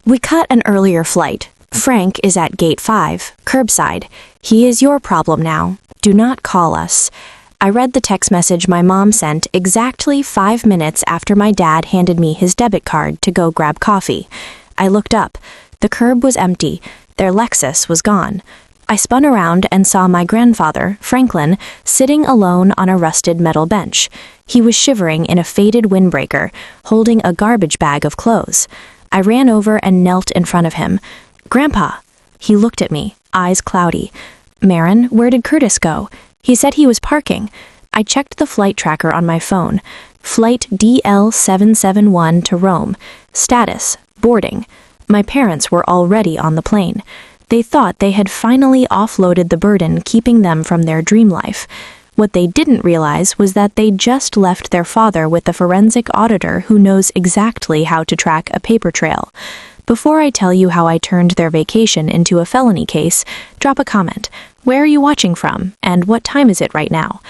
We cut an earlier flight. Frank is at gate 5, curbside. He is your problem now. Do not call us. I read the text message my mom sent exactly 5 minutes after my dad handed me his debit card to go grab coffee. I looked up. The curb was empty. Their Lexus was gone. I spun around and saw my grandfather, Franklin, sitting alone on a rusted metal bench. He was shivering in a faded windbreaker, holding a garbage bag of clothes. I ran over and knelt in front of him. "Grandpa." He looked at me, eyes cloudy. "Marin, where did Curtis go? He said he was parking." I checked the flight tracker on my phone. Flight DL771 to Rome. Status: boarding. My parents were already on the plane. They thought they had finally offloaded the burden keeping them from their dream life. What they didn't realize was that they just left their father with the forensic auditor who knows exactly how to track a paper trail. Before I tell you how I turned their vacation into a felony case, drop a comment. Where are you watching from, and what time is it right now?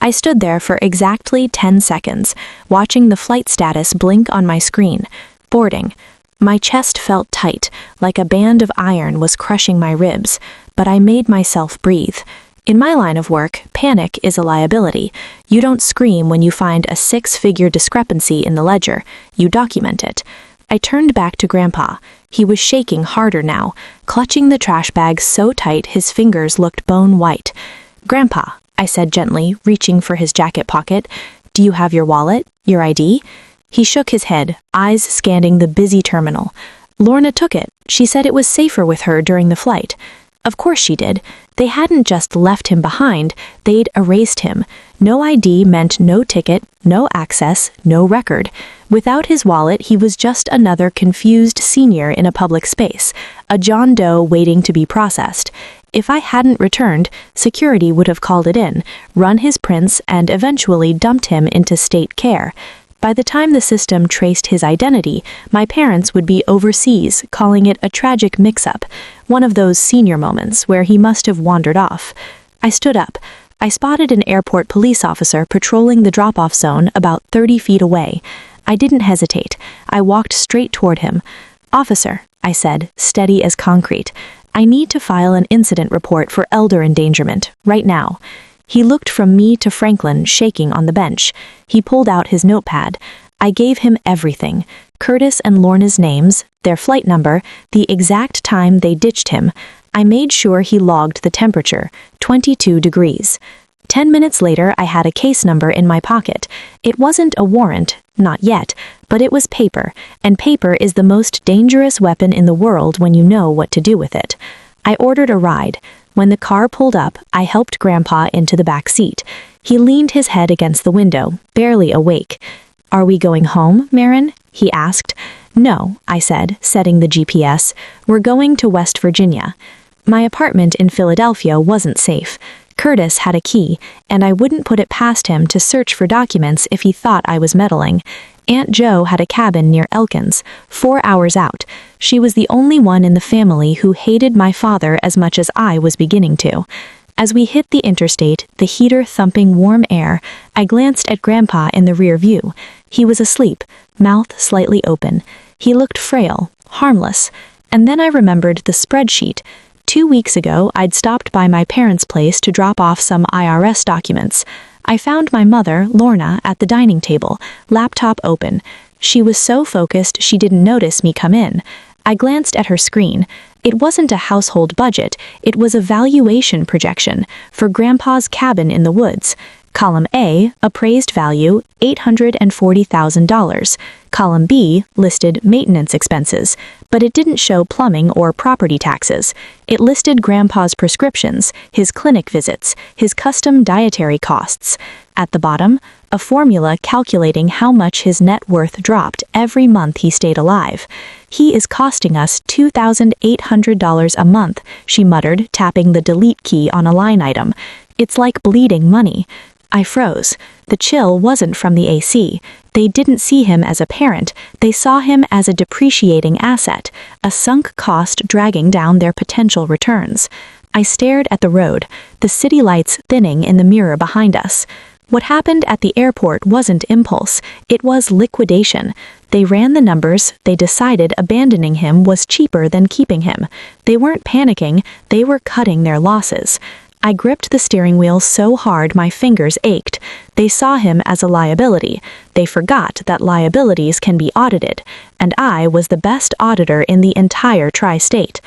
I stood there for exactly 10 seconds, watching the flight status blink on my screen. Boarding. My chest felt tight, like a band of iron was crushing my ribs, but I made myself breathe. In my line of work, panic is a liability. You don't scream when you find a 6-figure discrepancy in the ledger. You document it. I turned back to Grandpa. He was shaking harder now, clutching the trash bag so tight his fingers looked bone white. "Grandpa," I said gently, reaching for his jacket pocket, "do you have your wallet? Your ID?" He shook his head, eyes scanning the busy terminal. "Lorna took it. She said it was safer with her during the flight." Of course she did. They hadn't just left him behind, they'd erased him. No ID meant no ticket, no access, no record. Without his wallet, he was just another confused senior in a public space, a John Doe waiting to be processed. If I hadn't returned, security would have called it in, run his prints, and eventually dumped him into state care. By the time the system traced his identity, my parents would be overseas, calling it a tragic mix-up, one of those senior moments where he must have wandered off. I stood up. I spotted an airport police officer patrolling the drop-off zone about 30 feet away. I didn't hesitate. I walked straight toward him. "Officer," I said, steady as concrete, "I need to file an incident report for elder endangerment, right now." He looked from me to Franklin, shaking on the bench. He pulled out his notepad. I gave him everything. Curtis and Lorna's names, their flight number, the exact time they ditched him. I made sure he logged the temperature, 22 degrees. 10 minutes later, I had a case number in my pocket. It wasn't a warrant, not yet, but it was paper, and paper is the most dangerous weapon in the world when you know what to do with it. I ordered a ride. When the car pulled up, I helped Grandpa into the back seat. He leaned his head against the window, barely awake. "Are we going home, Marin?" he asked. "No," I said, setting the GPS. "We're going to West Virginia." My apartment in Philadelphia wasn't safe. Curtis had a key, and I wouldn't put it past him to search for documents if he thought I was meddling. Aunt Jo had a cabin near Elkins, 4 hours out. She was the only one in the family who hated my father as much as I was beginning to. As we hit the interstate, the heater thumping warm air, I glanced at Grandpa in the rear view. He was asleep, mouth slightly open. He looked frail, harmless. And then I remembered the spreadsheet. 2 weeks ago, I'd stopped by my parents' place to drop off some IRS documents. I found my mother, Lorna, at the dining table, laptop open. She was so focused she didn't notice me come in. I glanced at her screen. It wasn't a household budget, it was a valuation projection for Grandpa's cabin in the woods. Column A, appraised value, $840,000. Column B listed maintenance expenses, but it didn't show plumbing or property taxes. It listed Grandpa's prescriptions, his clinic visits, his custom dietary costs. At the bottom, a formula calculating how much his net worth dropped every month he stayed alive. "He is costing us $2,800 a month," she muttered, tapping the delete key on a line item. "It's like bleeding money." I froze. The chill wasn't from the AC. They didn't see him as a parent. They saw him as a depreciating asset, a sunk cost dragging down their potential returns. I stared at the road, the city lights thinning in the mirror behind us. What happened at the airport wasn't impulse, it was liquidation. They ran the numbers, they decided abandoning him was cheaper than keeping him. They weren't panicking, they were cutting their losses. I gripped the steering wheel so hard my fingers ached. They saw him as a liability. They forgot that liabilities can be audited, and I was the best auditor in the entire tri-state.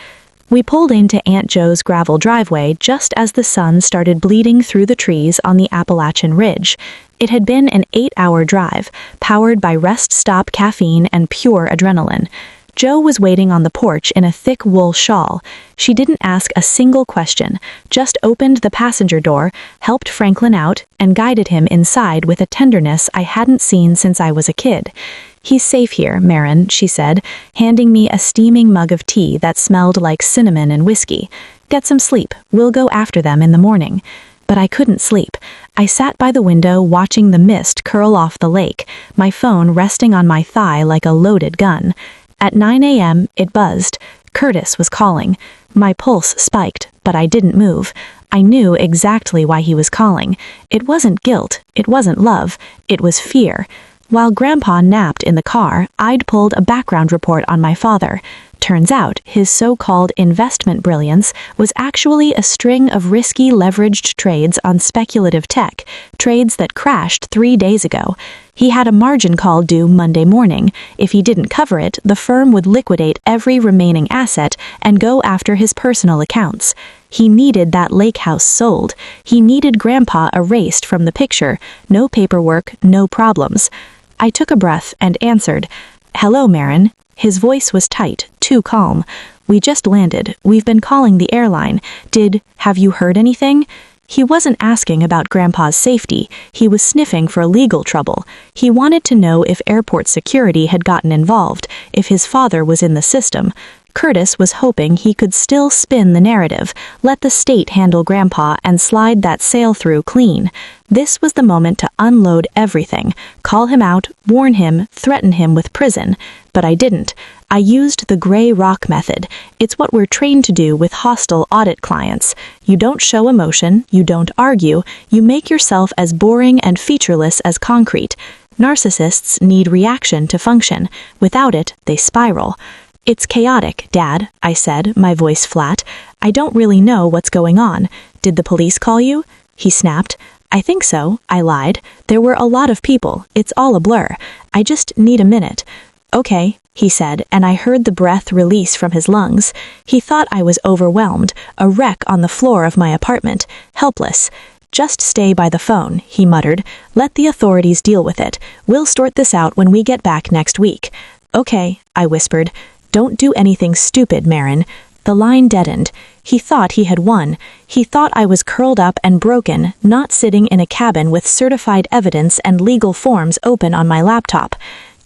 We pulled into Aunt Joe's gravel driveway just as the sun started bleeding through the trees on the Appalachian Ridge. It had been an 8-hour drive, powered by rest-stop caffeine and pure adrenaline. Joe was waiting on the porch in a thick wool shawl. She didn't ask a single question, just opened the passenger door, helped Franklin out, and guided him inside with a tenderness I hadn't seen since I was a kid. "He's safe here, Marin," she said, handing me a steaming mug of tea that smelled like cinnamon and whiskey. "Get some sleep. We'll go after them in the morning." But I couldn't sleep. I sat by the window watching the mist curl off the lake, my phone resting on my thigh like a loaded gun. At 9 a.m., it buzzed. Curtis was calling. My pulse spiked, but I didn't move. I knew exactly why he was calling. It wasn't guilt, it wasn't love, it was fear. While Grandpa napped in the car, I'd pulled a background report on my father. Turns out, his so-called investment brilliance was actually a string of risky leveraged trades on speculative tech, trades that crashed 3 days ago. He had a margin call due Monday morning. If he didn't cover it, the firm would liquidate every remaining asset and go after his personal accounts. He needed that lake house sold. He needed Grandpa erased from the picture. No paperwork, no problems. I took a breath and answered, "Hello, Marin." His voice was tight, too calm. "We just landed. We've been calling the airline. Have you heard anything?" He wasn't asking about Grandpa's safety. He was sniffing for legal trouble. He wanted to know if airport security had gotten involved, if his father was in the system. Curtis was hoping he could still spin the narrative, let the state handle Grandpa and slide that sail through clean. This was the moment to unload everything, call him out, warn him, threaten him with prison. But I didn't. I used the gray rock method. It's what we're trained to do with hostile audit clients. You don't show emotion, you don't argue, you make yourself as boring and featureless as concrete. Narcissists need reaction to function. Without it, they spiral. "It's chaotic, Dad," I said, my voice flat. "I don't really know what's going on. Did the police call you?" He snapped. "I think so," I lied. "There were a lot of people. It's all a blur. I just need a minute." "Okay," he said, and I heard the breath release from his lungs. He thought I was overwhelmed, a wreck on the floor of my apartment, helpless. "Just stay by the phone," he muttered. "Let the authorities deal with it. We'll sort this out when we get back next week." "Okay," I whispered. "Don't do anything stupid, Marin." The line deadened. He thought he had won. He thought I was curled up and broken, not sitting in a cabin with certified evidence and legal forms open on my laptop.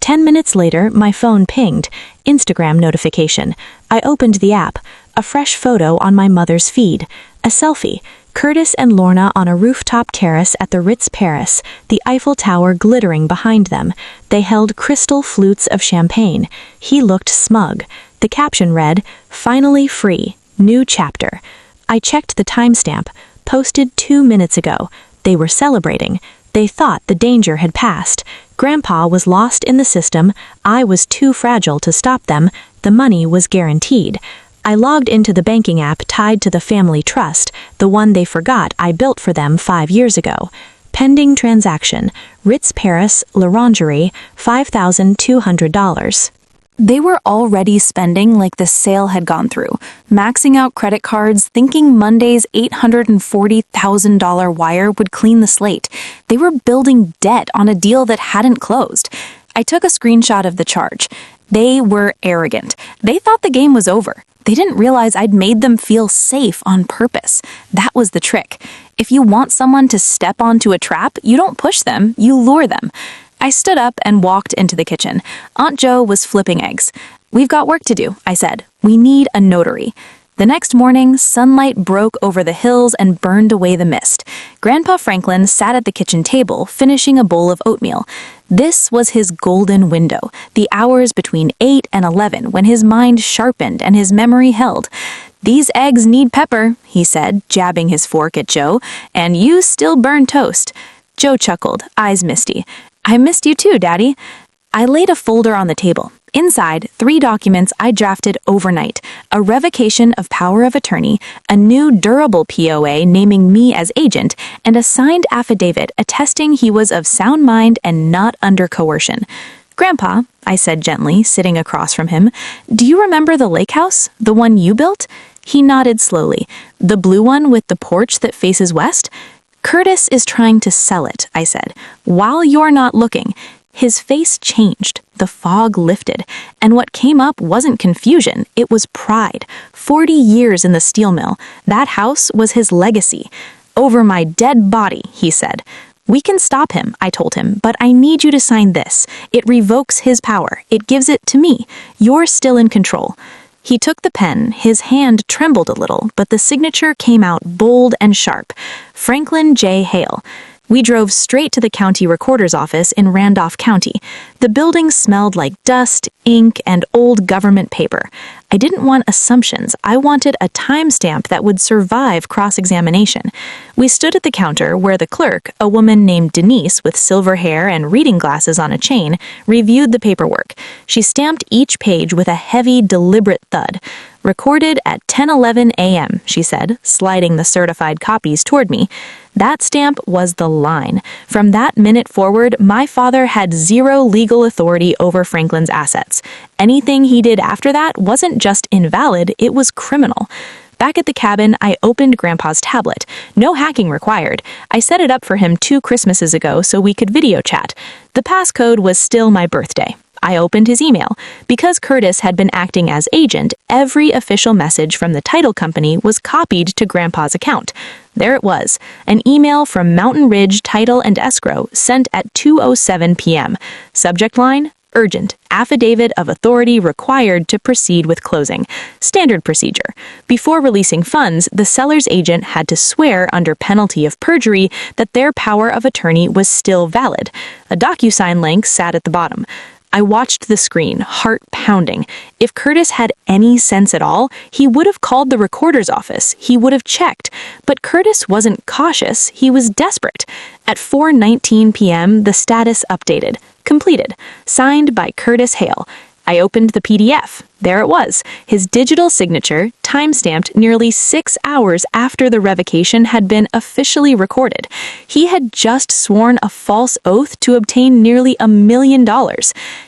10 minutes later, my phone pinged. Instagram notification. I opened the app. A fresh photo on my mother's feed. A selfie. Curtis and Lorna on a rooftop terrace at the Ritz Paris, the Eiffel Tower glittering behind them. They held crystal flutes of champagne. He looked smug. The caption read, "Finally free. New chapter." I checked the timestamp. Posted 2 minutes ago. They were celebrating. They thought the danger had passed. Grandpa was lost in the system. I was too fragile to stop them. The money was guaranteed. I logged into the banking app tied to the family trust, the one they forgot I built for them 5 years ago. Pending transaction. Ritz Paris, L'Orangerie, $5,200. They were already spending like the sale had gone through, maxing out credit cards, thinking Monday's $840,000 wire would clean the slate. They were building debt on a deal that hadn't closed. I took a screenshot of the charge. They were arrogant. They thought the game was over. They didn't realize I'd made them feel safe on purpose. That was the trick. If you want someone to step onto a trap, you don't push them, you lure them. I stood up and walked into the kitchen. Aunt Jo was flipping eggs. "We've got work to do," I said. "We need a notary." The next morning, sunlight broke over the hills and burned away the mist. Grandpa Franklin sat at the kitchen table, finishing a bowl of oatmeal. This was his golden window, the hours between 8 and 11 when his mind sharpened and his memory held. "These eggs need pepper," he said, jabbing his fork at Jo, "and you still burn toast." Joe chuckled, eyes misty. I missed you too, Daddy. I laid a folder on the table. Inside, 3 documents I drafted overnight: a revocation of power of attorney, a new durable POA naming me as agent, and a signed affidavit attesting he was of sound mind and not under coercion. Grandpa, I said gently, sitting across from him, do you remember the lake house? The one you built? He nodded slowly. The blue one with the porch that faces west? Curtis is trying to sell it, I said, while you're not looking. His face changed, the fog lifted, and what came up wasn't confusion, it was pride. 40 years in the steel mill. That house was his legacy. Over my dead body, he said. We can stop him, I told him, but I need you to sign this. It revokes his power. It gives it to me. You're still in control. He took the pen, his hand trembled a little, but the signature came out bold and sharp. Franklin J. Hale. We drove straight to the county recorder's office in Randolph County. The building smelled like dust, ink, and old government paper. I didn't want assumptions. I wanted a timestamp that would survive cross-examination. We stood at the counter where the clerk, a woman named Denise with silver hair and reading glasses on a chain, reviewed the paperwork. She stamped each page with a heavy, deliberate thud. Recorded at 10:11 a.m., she said, sliding the certified copies toward me. That stamp was the line. From that minute forward, my father had zero legal authority over Franklin's assets. Anything he did after that wasn't just invalid, it was criminal. Back at the cabin, I opened Grandpa's tablet. No hacking required. I set it up for him 2 Christmases ago so we could video chat. The passcode was still my birthday. I opened his email. Because Curtis had been acting as agent, every official message from the title company was copied to Grandpa's account. There it was, an email from Mountain Ridge Title and Escrow sent at 2:07 p.m. Subject line, urgent, affidavit of authority required to proceed with closing. Standard procedure. Before releasing funds, the seller's agent had to swear under penalty of perjury that their power of attorney was still valid. A DocuSign link sat at the bottom. I watched the screen, heart pounding. If Curtis had any sense at all, he would have called the recorder's office. He would have checked. But Curtis wasn't cautious, he was desperate. At 4:19 p.m., the status updated. Completed. Signed by Curtis Hale. I opened the PDF. There it was, his digital signature, time-stamped nearly 6 hours after the revocation had been officially recorded. He had just sworn a false oath to obtain nearly $1 million.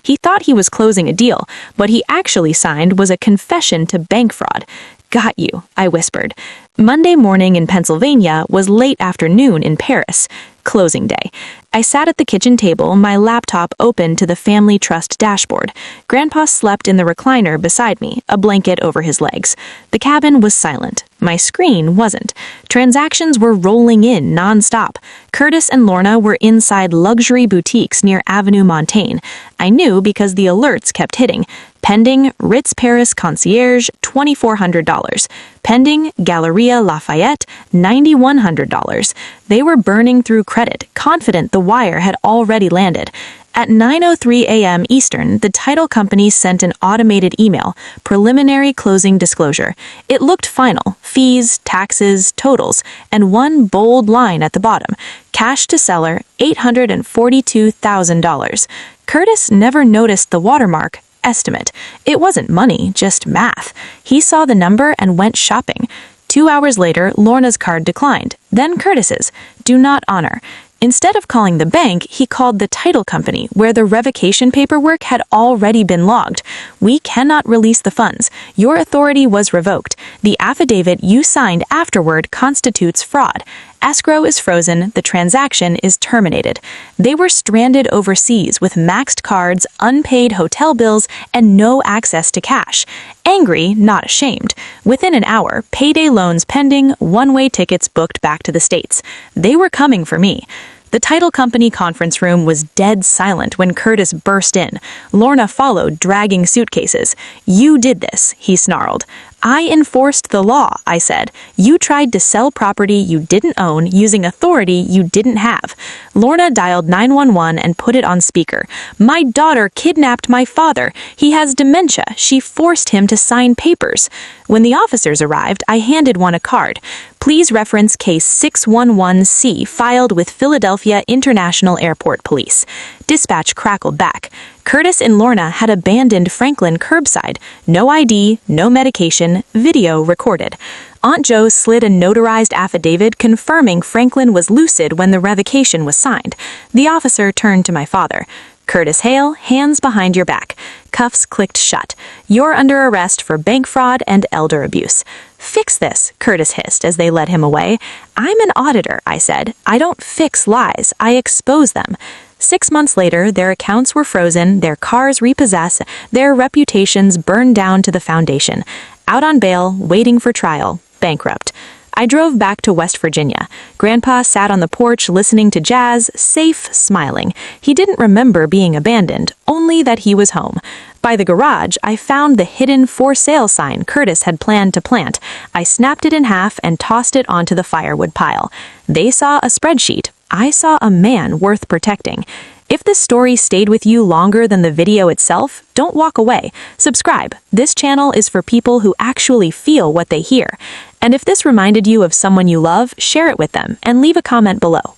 He thought he was closing a deal. What he actually signed was a confession to bank fraud. Got you, I whispered. Monday morning in Pennsylvania was late afternoon in Paris. Closing day. I sat at the kitchen table, my laptop open to the family trust dashboard. Grandpa slept in the recliner beside me, a blanket over his legs. The cabin was silent. My screen wasn't. Transactions were rolling in nonstop. Curtis and Lorna were inside luxury boutiques near Avenue Montaigne. I knew because the alerts kept hitting. Pending Ritz Paris Concierge, $2,400. Pending Galleria Lafayette, $9,100. They were burning through credit, confident the wire had already landed. At 9:03 a.m. Eastern, the title company sent an automated email, preliminary closing disclosure. It looked final, fees, taxes, totals, and one bold line at the bottom, cash to seller, $842,000. Curtis never noticed the watermark, estimate. It wasn't money, just math. He saw the number and went shopping. 2 hours later, Lorna's card declined, then Curtis's. Do not honor. Instead of calling the bank, he called the title company, where the revocation paperwork had already been logged. We cannot release the funds. Your authority was revoked. The affidavit you signed afterward constitutes fraud. Escrow is frozen, the transaction is terminated. They were stranded overseas with maxed cards, unpaid hotel bills, and no access to cash. Angry, not ashamed. Within an hour, payday loans pending, one-way tickets booked back to the States. They were coming for me. The title company conference room was dead silent when Curtis burst in. Lorna followed, dragging suitcases. You did this, he snarled. I enforced the law, I said. You tried to sell property you didn't own using authority you didn't have. Lorna dialed 911 and put it on speaker. My daughter kidnapped my father. He has dementia. She forced him to sign papers. When the officers arrived, I handed one a card. Please reference case 611C filed with Philadelphia International Airport Police. Dispatch crackled back. Curtis and Lorna had abandoned Franklin curbside. No ID, no medication, video recorded. Aunt Jo slid a notarized affidavit confirming Franklin was lucid when the revocation was signed. The officer turned to my father. Curtis Hale, hands behind your back. Cuffs clicked shut. You're under arrest for bank fraud and elder abuse. Fix this, Curtis hissed as they led him away. I'm an auditor, I said. I don't fix lies, I expose them. 6 months later, their accounts were frozen, their cars repossessed, their reputations burned down to the foundation. Out on bail, waiting for trial, bankrupt. I drove back to West Virginia. Grandpa sat on the porch listening to jazz, safe, smiling. He didn't remember being abandoned, only that he was home. By the garage, I found the hidden for sale sign Curtis had planned to plant. I snapped it in half and tossed it onto the firewood pile. They saw a spreadsheet. I saw a man worth protecting. If this story stayed with you longer than the video itself, don't walk away. Subscribe. This channel is for people who actually feel what they hear. And if this reminded you of someone you love, share it with them and leave a comment below.